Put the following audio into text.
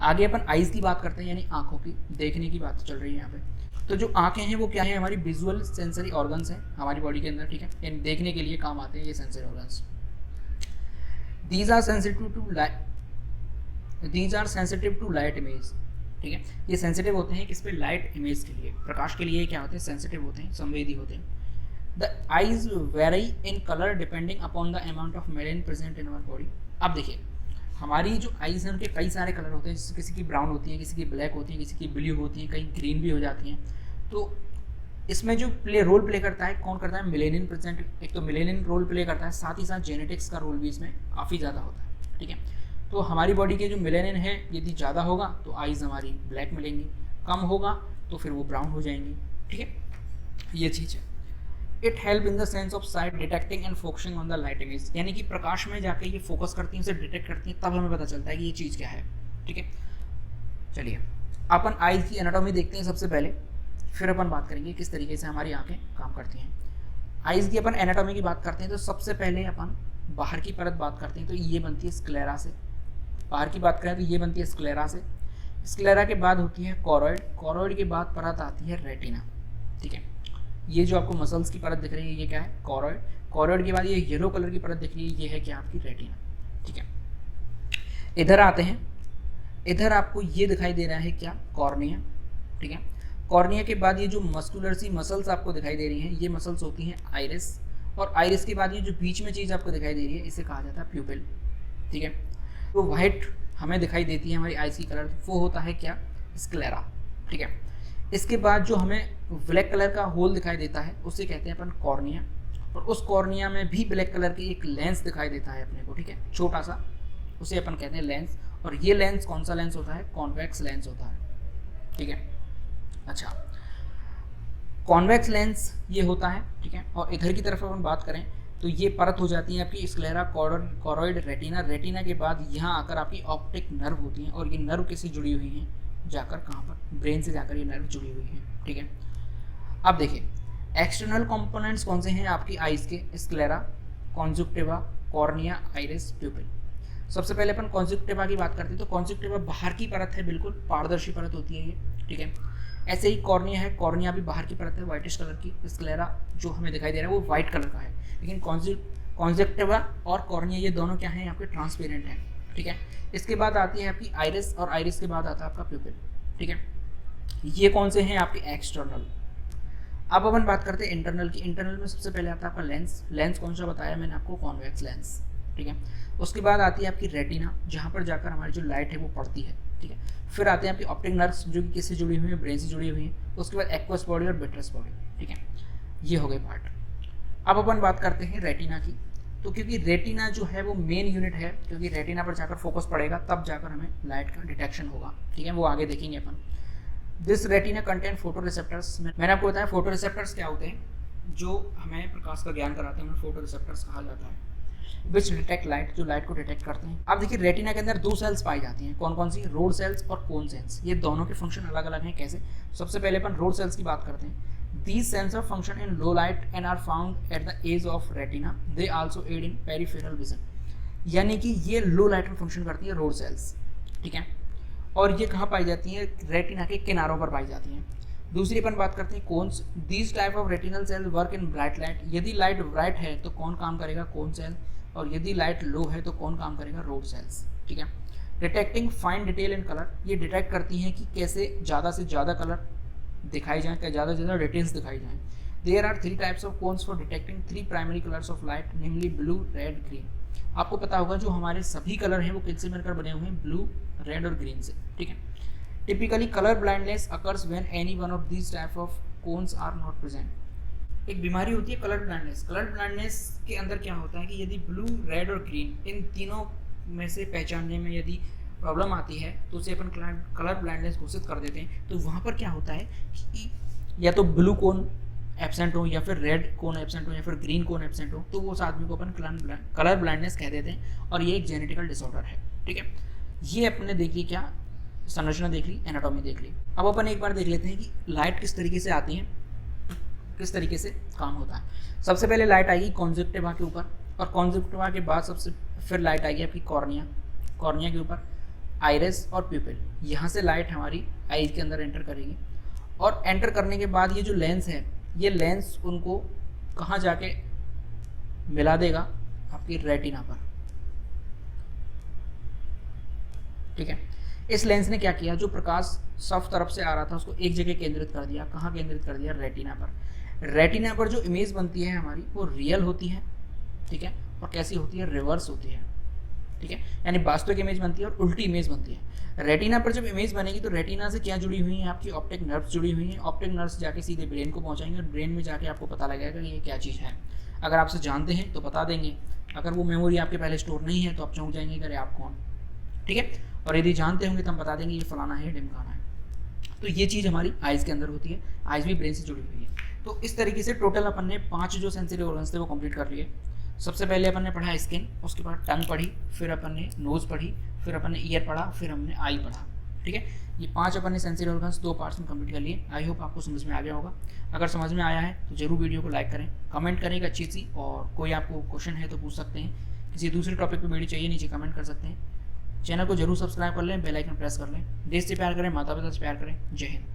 आगे अपन आईज की बात करते हैं, यानी आंखों की, देखने की बात चल रही है यहाँ पे। तो जो आंखें हैं वो क्या है, हमारी विजुअल सेंसरी ऑर्गन्स हैं हमारी बॉडी के अंदर, ठीक है, यानी देखने के लिए काम आते हैं ये sensory organs. These are sensitive to light image, ठीक है, ये सेंसिटिव होते हैं किस पे, लाइट इमेज के लिए, प्रकाश के लिए क्या होते हैं, सेंसिटिव होते हैं, संवेदी होते हैं। The eyes vary in colour depending upon the amount of melanin present in our body. अब देखिए हमारी जो आईज हैं उनके कई सारे कलर होते हैं, जैसे किसी की ब्राउन होती है, किसी की ब्लैक होती है, किसी की ब्लू होती है, कहीं ग्रीन भी हो जाती हैं। तो इसमें जो रोल प्ले करता है, कौन करता है, मेलेनिन प्रेजेंट, एक तो मेलेनिन रोल प्ले करता है, साथ ही साथ जेनेटिक्स का रोल भी इसमें काफ़ी ज़्यादा होता है, ठीक है। तो हमारी बॉडी के जो मेलेनिन है यदि ज़्यादा होगा तो आईज हमारी ब्लैक मिलेंगी, कम होगा तो फिर वो ब्राउन हो जाएंगी, ठीक है, ये चीज़ है। It help in the sense of site detecting and focusing on the light image, यानी कि प्रकाश में जाके ये फोकस करती हैं, उसे डिटेक्ट करती हैं, तब हमें पता चलता है कि ये चीज़ क्या है, ठीक है। चलिए अपन आईज की एनाटॉमी देखते हैं सबसे पहले, फिर अपन बात करेंगे किस तरीके से हमारी आंखें काम करती हैं। आईज की अपन एनाटॉमी की बात करते हैं तो सबसे पहले अपन बाहर की परत बात करते हैं, तो ये बनती है स्क्लेरा से, बाहर की बात करें तो ये बनती है स्क्लेरा से। स्क्लेरा के बाद होती है कॉरोइड, कॉरोइड के बाद परत आती है रेटिना, ठीक है। ये जो आपको मसल्स की परत दिख रही है ये क्या है, कॉरोइड। कॉरोइड के बाद ये येलो कलर की परत दिख रही है, ये है क्या, आपकी रेटिना, ठीक है। इधर आते हैं, इधर आपको ये दिखाई दे रहा है क्या, कॉर्निया, ठीक है। कॉर्निया के बाद ये जो मस्कुलर सी मसल्स आपको दिखाई दे रही हैं, ये मसल्स होती हैं आइरिस, और आइरिस के बाद ये जो बीच में चीज़ आपको दिखाई दे रही है इसे कहा जाता है प्यूपिल, ठीक है। तो वाइट हमें दिखाई देती है हमारी आईज की कलर, वो होता है क्या, स्क्लेरा, ठीक है। इसके बाद जो हमें ब्लैक कलर का होल दिखाई देता है उसे कहते हैं अपन कॉर्निया, और उस कॉर्निया में भी ब्लैक कलर की एक लेंस दिखाई देता है अपने को, ठीक है, छोटा सा, उसे अपन कहते हैं लेंस। और ये लेंस कौन सा लेंस होता है, कॉन्वेक्स लेंस होता है, ठीक है। अच्छा, कॉन्वेक्स लेंस ये होता है, ठीक है। और इधर की तरफ अपन बात करें तो ये परत हो जाती है आपकी स्क्लेरा, कॉरोइड, रेटिना। रेटिना के बाद यहाँ आकर आपकी ऑप्टिक नर्व होती हैं, और ये नर्व किससे जुड़ी हुई हैं, जाकर कहाँ पर, ब्रेन से जाकर ये नर्व जुड़ी हुई हैं, ठीक है। अब देखिए एक्सटर्नल कंपोनेंट्स कौन से हैं आपकी आइज के, स्क्लेरा, कॉन्जुक्टिवा, कॉर्निया, आइरिस, प्यूपिल। सबसे पहले अपन कॉन्जुक्टिवा की बात करते हैं, तो कॉन्जुक्टिवा बाहर की परत है, बिल्कुल पारदर्शी परत होती है ये, ठीक है। ऐसे ही कॉर्निया है, कॉर्निया भी बाहर की परत है, व्हाइटिश कलर की। स्क्लेरा जो हमें दिखाई दे रहा है वो व्हाइट कलर का है, लेकिन कॉन्जुक्टिवा और कॉर्निया ये दोनों क्या हैं, आपके ट्रांसपेरेंट हैं, ठीक है। इसके बाद आती है आपकी आइरिस, और आइरिस के बाद आता है आपका प्यूपिल, ठीक है। ये कौन से हैं आपके एक्सटर्नल। अब अपन बात करते हैं इंटरनल की। इंटरनल में सबसे पहले आता है आपका लेंस, लेंस कौन सा बताया मैंने आपको, कॉन्वेक्स लेंस, ठीक है। उसके बाद आती है आपकी रेटिना, जहाँ पर जाकर हमारी जो लाइट है वो पड़ती है, ठीक है। फिर आते हैं आपकी ऑप्टिक नर्व्स जो कि किससे जुड़ी हुई है, ब्रेन से जुड़ी हुई है। उसके बाद एक्वस बॉडी और विट्रस बॉडी, ठीक है। ये हो गए पार्ट। अब अपन बात करते हैं रेटिना की। तो क्योंकि रेटिना जो है वो मेन यूनिट है, क्योंकि रेटिना पर जाकर फोकस पड़ेगा तब जाकर हमें लाइट का डिटेक्शन होगा, ठीक है, वो आगे देखेंगे अपन। This retina contain photoreceptors. मैंने आपको बताया फोटो रिसेप्टर्स क्या होते हैं, जो हमें प्रकाश का ज्ञान कराते हैं, उन्हें फोटो रिसेप्टर्स कहा जाता है। विच डिटेक्ट लाइट, जो लाइट को डिटेक्ट करते हैं। अब देखिए रेटिना के अंदर दो सेल्स पाई जाती हैं, कौन कौन सी, रोड सेल्स और कोन सेल्स। ये दोनों के फंक्शन अलग अलग हैं, कैसे। सबसे पहले अपन रोड सेल्स की बात करते हैं। These cells are function in low light and are found at the edge of retina. They also aid in peripheral vision. यानी कि ये लो लाइट में फंक्शन करती है रोड सेल्स, ठीक है। और ये कहाँ पाई जाती हैं, रेटिना के किनारों पर पाई जाती हैं। दूसरी अपन बात करते हैं cones. These type of retinal cell work in bright light. यदि लाइट ब्राइट है तो कौन काम करेगा, कोन सेल, और यदि लाइट लो है तो कौन काम करेगा, रोड सेल्स, ठीक है। Detecting fine detail in colour. ये डिटेक्ट करती हैं कि कैसे ज़्यादा से ज़्यादा कलर दिखाई जाए, क्या ज़्यादा से ज़्यादा डिटेल्स दिखाई जाएँ। There are 3 types of cones for detecting 3 primary colours of light, namely blue, red, green. आपको पता होगा जो हमारे सभी कलर हैं वो किससे मिलकर बने हुए हैं, ब्लू, रेड और ग्रीन से, ठीक है। Typically colour blindness occurs when any one of these type of cones are not present. एक बीमारी होती है कलर ब्लाइंडनेस। कलर ब्लाइंडनेस के अंदर क्या होता है कि यदि ब्लू, रेड और ग्रीन इन तीनों में से पहचानने में यदि प्रॉब्लम आती है तो उसे अपन कलर ब्लाइंडनेस घोषित कर देते हैं। तो वहाँ पर क्या होता है कि या तो ब्लू कोन एब्सेंट हो, या फिर रेड कोन एब्सेंट हो, या फिर ग्रीन कोन एब्सेंट हो, तो वो उस आदमी को अपन कलर ब्लाइंडनेस कह देते हैं, और ये एक जेनेटिकल डिसऑर्डर है, ठीक है। ये अपने देख ली क्या, संरचना देख ली, एनाटॉमी देख ली। अब अपन एक बार देख लेते हैं कि लाइट किस तरीके से आती है, किस तरीके से काम होता है। सबसे पहले लाइट आएगी कॉन्जक्टिवा के ऊपर, और कॉन्जक्टिवा के बाद सबसे फिर लाइट आएगी आपकी कॉर्निया, कॉर्निया के ऊपर। आइरिस और प्यूपिल, यहाँ से लाइट हमारी आईज के अंदर एंटर करेगी और एंटर करने के बाद ये जो लेंस है, ये लेंस उनको कहाँ जाके मिला देगा, आपकी रेटिना पर। ठीक है, इस लेंस ने क्या किया, जो प्रकाश सब तरफ से आ रहा था उसको एक जगह केंद्रित कर दिया। कहाँ केंद्रित कर दिया, रेटिना पर। रेटिना पर जो इमेज बनती है हमारी वो रियल होती है, ठीक है, और कैसी होती है, रिवर्स होती है। ठीक है, यानी वास्तविक इमेज बनती है और उल्टी इमेज बनती है। रेटिना पर जब इमेज बनेगी तो रेटिना से क्या जुड़ी हुई है, आपकी ऑप्टिक नर्व्स जुड़ी हुई हैं। ऑप्टिक नर्व्स जाके सीधे ब्रेन को पहुंचाएंगे और ब्रेन में जाके आपको पता लगेगा कि ये क्या चीज़ है। अगर आपसे जानते हैं तो बता देंगे, अगर वो मेमोरी आपके पहले स्टोर नहीं है तो आप चौंक जाएंगे कि अरे आप कौन। ठीक है, और यदि जानते होंगे तो हम बता देंगे ये फलाना है, ढिमकाना है। तो ये चीज़ हमारी आइज़ के अंदर होती है, आइज़ भी ब्रेन से जुड़ी हुई है। तो इस तरीके से टोटल अपन ने 5 जो सेंसरी ऑर्गन्स थे वो कंप्लीट कर लिए। सबसे पहले अपन ने पढ़ा स्किन, उसके बाद टंग पढ़ी, फिर अपन ने नोज़ पढ़ी, फिर अपन ने ईयर पढ़ा, फिर हमने आई पढ़ा। ठीक है, ये 5 अपन ने सेंसरी ऑर्गन्स 2 पार्ट्स में कंप्लीट कर लिए। आई होप आपको समझ में आ गया होगा। अगर समझ में आया है तो जरूर वीडियो को लाइक करें, कमेंट करें एक अच्छी सी, और कोई आपको क्वेश्चन है तो पूछ सकते हैं। किसी दूसरे टॉपिक पर वीडियो चाहिए, नीचे कमेंट कर सकते हैं। चैनल को जरूर सब्सक्राइब कर लें, बेल आइकन प्रेस कर लें। देश से प्यार करें, माता पिता से प्यार करें। जय हिंद।